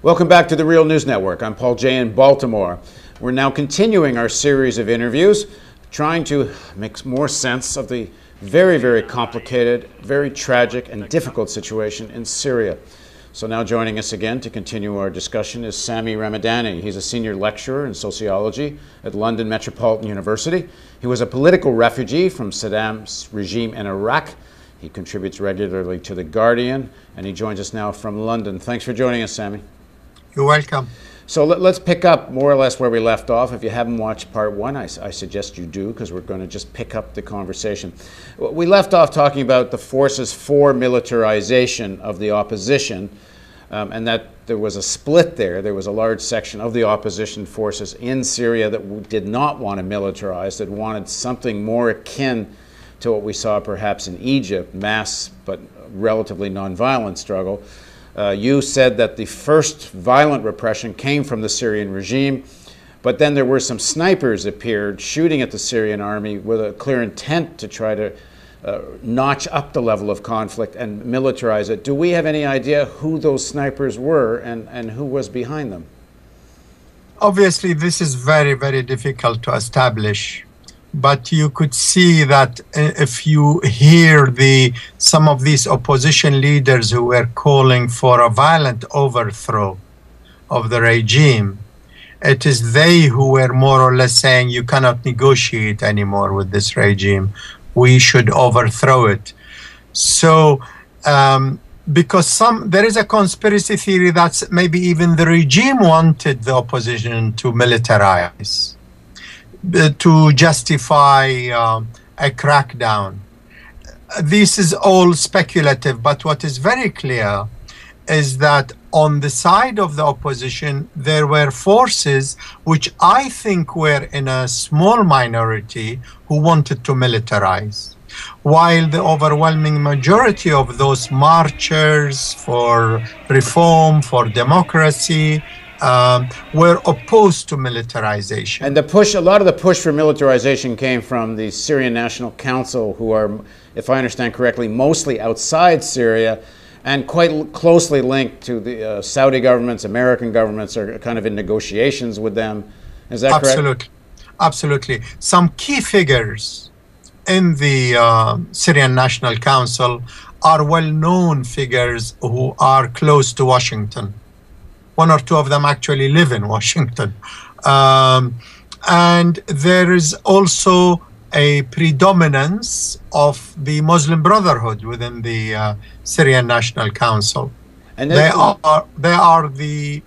Welcome back to the Real News Network. I'm Paul Jay in Baltimore. We're now continuing our series of interviews, trying to make more sense of the very, very complicated, very tragic and difficult situation in Syria. So now joining us again to continue our discussion is Sami Ramadani. He's a senior lecturer in sociology at London Metropolitan University. He was a political refugee from Saddam's regime in Iraq. He contributes regularly to The Guardian, and he joins us now from London. Thanks for joining us, Sami. You're welcome. So let's pick up more or less where we left off. If you haven't watched part one, I suggest you do, because we're going to just pick up the conversation. We left off talking about the forces for militarization of the opposition, and that there was a split there. There was a large section of the opposition forces in Syria that did not want to militarize, that wanted something more akin to what we saw perhaps in Egypt, mass but relatively nonviolent struggle. You said that the first violent repression came from the Syrian regime, but then there were some snipers appeared shooting at the Syrian army with a clear intent to try to notch up the level of conflict and militarize it. Do we have any idea who those snipers were and who was behind them? Obviously, this is very, very difficult to establish. But you could see that if you hear some of these opposition leaders who were calling for a violent overthrow of the regime, it is they who were more or less saying you cannot negotiate anymore with this regime. We should overthrow it. So, because there is a conspiracy theory that maybe even the regime wanted the opposition to militarize, to justify a crackdown. This is all speculative, but what is very clear is that on the side of the opposition, there were forces which I think were in a small minority who wanted to militarize, while the overwhelming majority of those marchers for reform, for democracy, were opposed to militarization. And a lot of the push for militarization came from the Syrian National Council, who are, if I understand correctly, mostly outside Syria and quite closely linked to the Saudi governments. American governments are kind of in negotiations with them. Is that correct? Absolutely. Absolutely. Some key figures in the Syrian National Council are well-known figures who are close to Washington. One or two of them actually live in Washington. And there is also a predominance of the Muslim Brotherhood within the Syrian National Council. And they are the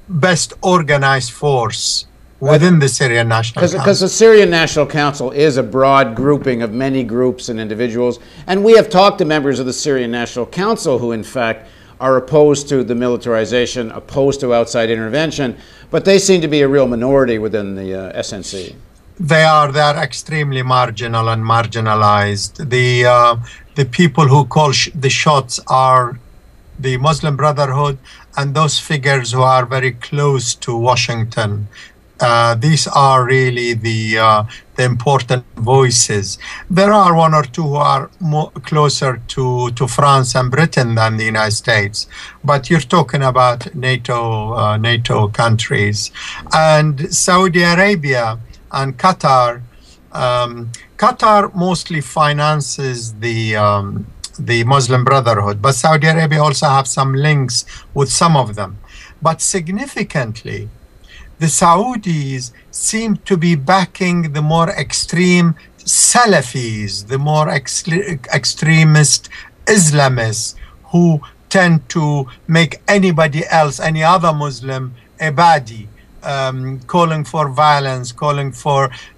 best organized force within the Syrian National Council. Because the Syrian National Council is a broad grouping of many groups and individuals. And we have talked to members of the Syrian National Council who, in fact, are opposed to the militarization, opposed to outside intervention, but they seem to be a real minority within the SNC. They are extremely marginal and marginalized. The people who call the shots are the Muslim Brotherhood and those figures who are very close to Washington. These are really the important voices. There are one or two who are closer to France and Britain than the United States, but you're talking about NATO countries. And Saudi Arabia and Qatar. Qatar mostly finances the Muslim Brotherhood, but Saudi Arabia also have some links with some of them. But significantly, the Saudis seem to be backing the more extreme Salafis, the more extremist Islamists, who tend to make anybody else, any other Muslim, a baddie, calling for violence,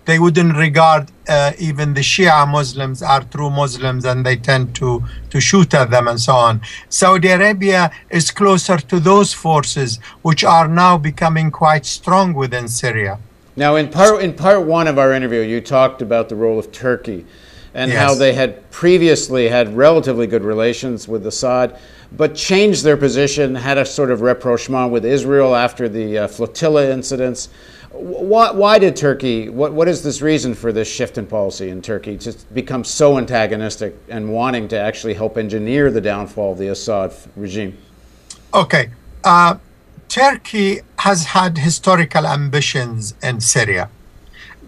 they wouldn't regard even the Shia Muslims are true Muslims, and they tend to shoot at them and so on. Saudi Arabia is closer to those forces, which are now becoming quite strong within Syria. Now, in part one of our interview, you talked about the role of Turkey and how they had previously had relatively good relations with Assad, but changed their position, had a sort of rapprochement with Israel after the flotilla incidents. Why did Turkey, what is this reason for this shift in policy in Turkey to become so antagonistic and wanting to actually help engineer the downfall of the Assad regime? Okay. Turkey has had historical ambitions in Syria,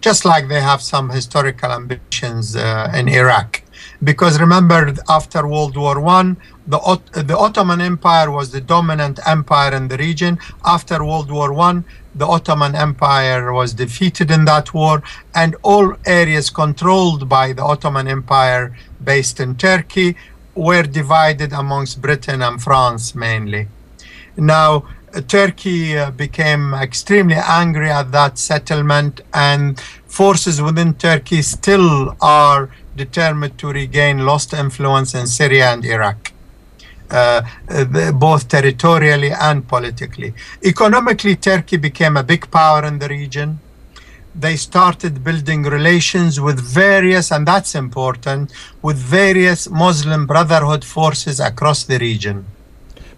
just like they have some historical ambitions in Iraq. Because remember, after World War I, the Ottoman Empire was the dominant empire in the region. After World War I, the Ottoman Empire was defeated in that war, and all areas controlled by the Ottoman Empire based in Turkey were divided amongst Britain and France mainly. Now, Turkey became extremely angry at that settlement, and forces within Turkey still are determined to regain lost influence in Syria and Iraq, both territorially and politically. Economically, Turkey became a big power in the region. They started building relations with various, and that's important, with various Muslim Brotherhood forces across the region.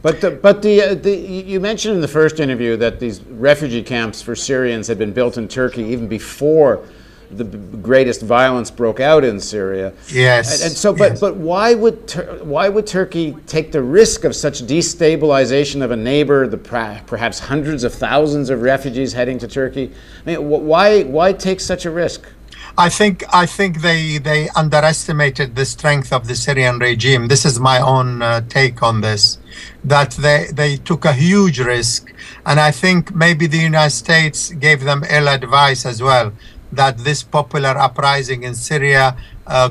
But you mentioned in the first interview that these refugee camps for Syrians had been built in Turkey even before the greatest violence broke out in Syria. Yes. And so, yes. but why would Turkey take the risk of such destabilization of a neighbor? Perhaps hundreds of thousands of refugees heading to Turkey. I mean, why take such a risk? I think they underestimated the strength of the Syrian regime. This is my own take on this, that they took a huge risk, and I think maybe the United States gave them ill advice as well, that this popular uprising in Syria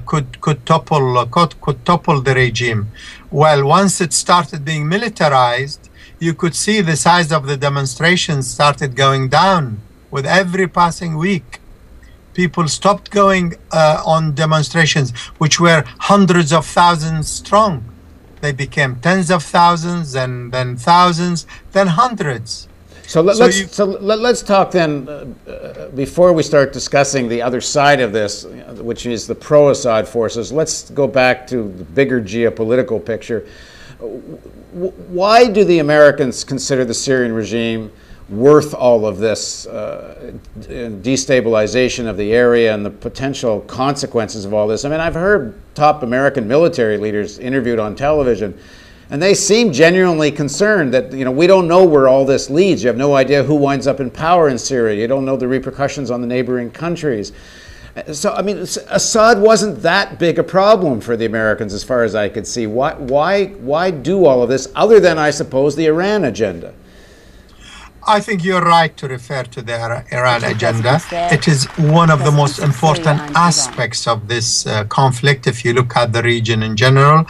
could topple the regime. Well, once it started being militarized, you could see the size of the demonstrations started going down with every passing week. People stopped going on demonstrations, which were hundreds of thousands strong. They became tens of thousands, and then thousands, then hundreds. So let's talk then, before we start discussing the other side of this, which is the pro-Assad forces. Let's go back to the bigger geopolitical picture. Why do the Americans consider the Syrian regime worth all of this destabilization of the area and the potential consequences of all this? I mean, I've heard top American military leaders interviewed on television, and they seem genuinely concerned that, you know, we don't know where all this leads. You have no idea who winds up in power in Syria. You don't know the repercussions on the neighboring countries. So, I mean, Assad wasn't that big a problem for the Americans as far as I could see. Why do all of this, other than, I suppose, the Iran agenda? I think you're right to refer to the Iran agenda. It is one of the most important aspects of this conflict. If you look at the region in general,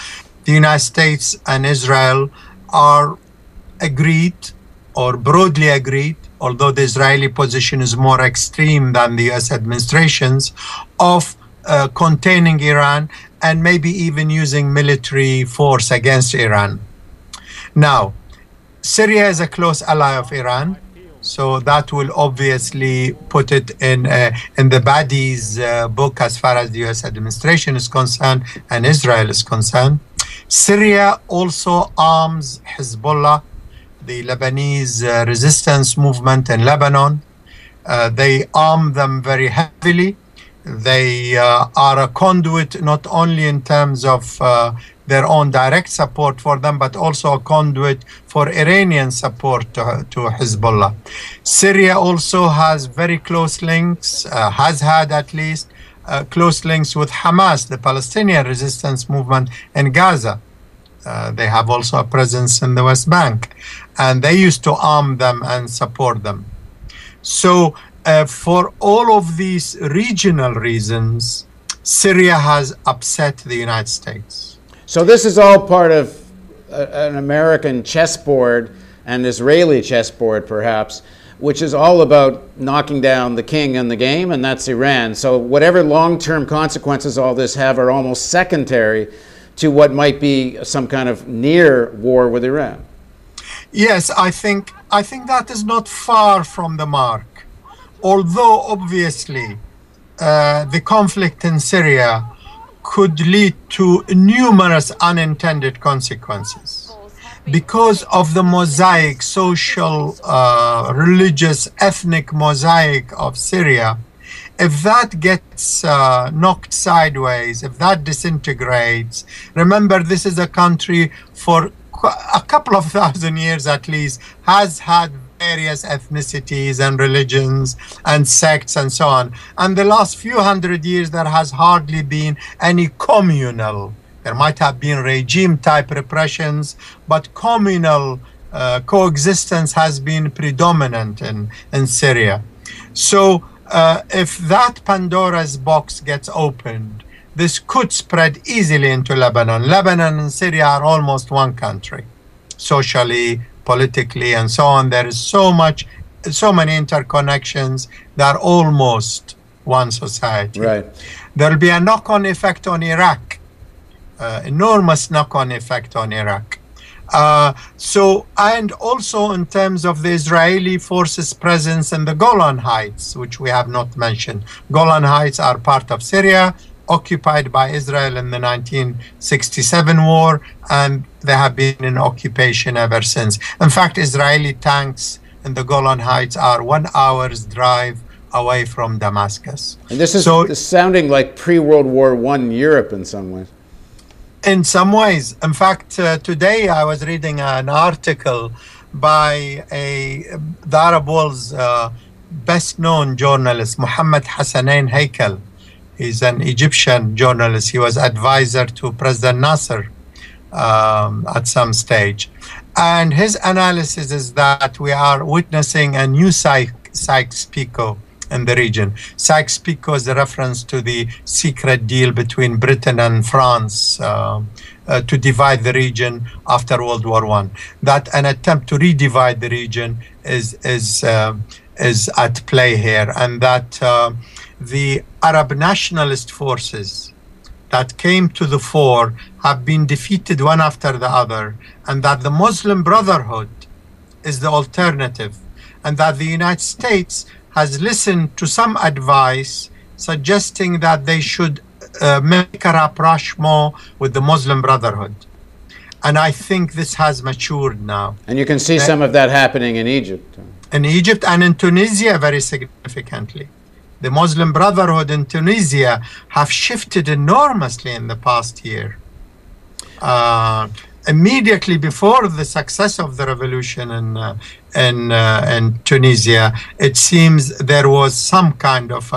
the United States and Israel are agreed, or broadly agreed, although the Israeli position is more extreme than the US administration's, of containing Iran and maybe even using military force against Iran. Now, Syria is a close ally of Iran, so that will obviously put it in the baddies book as far as the US administration is concerned and Israel is concerned. Syria also arms Hezbollah, the Lebanese resistance movement in Lebanon. They arm them very heavily. They are a conduit not only in terms of their own direct support for them, but also a conduit for Iranian support to Hezbollah. Syria also has very close links, has had at least close links with Hamas, the Palestinian resistance movement in Gaza. They have also a presence in the West Bank, and they used to arm them and support them. So for all of these regional reasons, Syria has upset the United States. So this is all part of an American chessboard, an Israeli chessboard perhaps, which is all about knocking down the king in the game, and that's Iran. So whatever long-term consequences all this have are almost secondary to what might be some kind of near war with Iran. Yes, I think that is not far from the mark. Although obviously the conflict in Syria could lead to numerous unintended consequences because of the mosaic, social, religious, ethnic mosaic of Syria. If that gets knocked sideways, if that disintegrates, remember this is a country for a couple of thousand years at least, has had various ethnicities and religions and sects and so on. And the last few hundred years, there has hardly been any communal. There might have been regime-type repressions, but communal coexistence has been predominant in Syria. So if that Pandora's box gets opened, this could spread easily into Lebanon. Lebanon and Syria are almost one country, socially, politically, and so on. There is so many interconnections that are almost one society. Right. There will be a knock-on effect on Iraq, enormous knock-on effect on Iraq. And also in terms of the Israeli forces' presence in the Golan Heights, which we have not mentioned. Golan Heights are part of Syria, occupied by Israel in the 1967 war, and they have been in occupation ever since. In fact, Israeli tanks in the Golan Heights are 1 hour's drive away from Damascus. And this is sounding like pre-World War I Europe in some ways. In some ways. In fact, today I was reading an article by the Arab world's best-known journalist, Mohammed Hassanain Haikal. He's an Egyptian journalist. He was advisor to President Nasser at some stage. And his analysis is that we are witnessing a new Sykes-Picot in the region. Sykes-Picot is a reference to the secret deal between Britain and France to divide the region after World War I. That an attempt to redivide the region is at play here, and that the Arab nationalist forces that came to the fore have been defeated one after the other, and that the Muslim Brotherhood is the alternative, and that the United States has listened to some advice suggesting that they should make a rapprochement with the Muslim Brotherhood. And I think this has matured now. And you can see some of that happening in Egypt. In Egypt and in Tunisia very significantly. The Muslim Brotherhood in Tunisia have shifted enormously in the past year. Immediately before the success of the revolution in Tunisia, it seems there was some kind of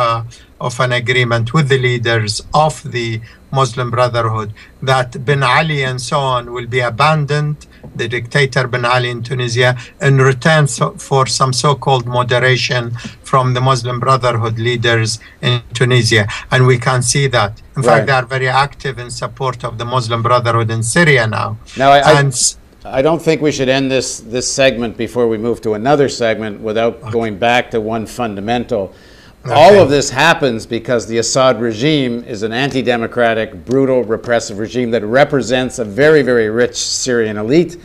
an agreement with the leaders of the Muslim Brotherhood that Ben Ali and so on will be abandoned, the dictator Ben Ali in Tunisia, in return for some so-called moderation from the Muslim Brotherhood leaders in Tunisia. And we can see that. In fact, they are very active in support of the Muslim Brotherhood in Syria now. Now, I don't think we should end this segment before we move to another segment without going back to one fundamental. All of this happens because the Assad regime is an anti-democratic, brutal, repressive regime that represents a very, very rich Syrian elite.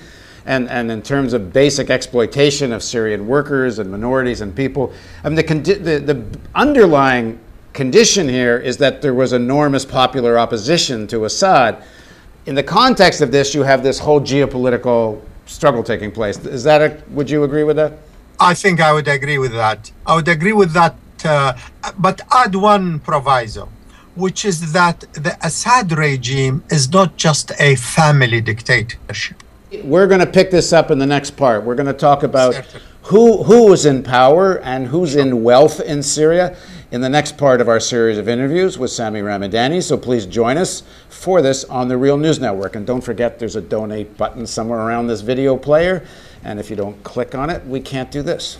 And in terms of basic exploitation of Syrian workers and minorities and people, I mean, the underlying condition here is that there was enormous popular opposition to Assad. In the context of this, you have this whole geopolitical struggle taking place. Is that would you agree with that? I think I would agree with that. I would agree with that. But add one proviso, which is that the Assad regime is not just a family dictatorship. We're going to pick this up in the next part. We're going to talk about who is in power and who's in wealth in Syria in the next part of our series of interviews with Sami Ramadani. So please join us for this on the Real News Network. And don't forget, there's a donate button somewhere around this video player. And if you don't click on it, we can't do this.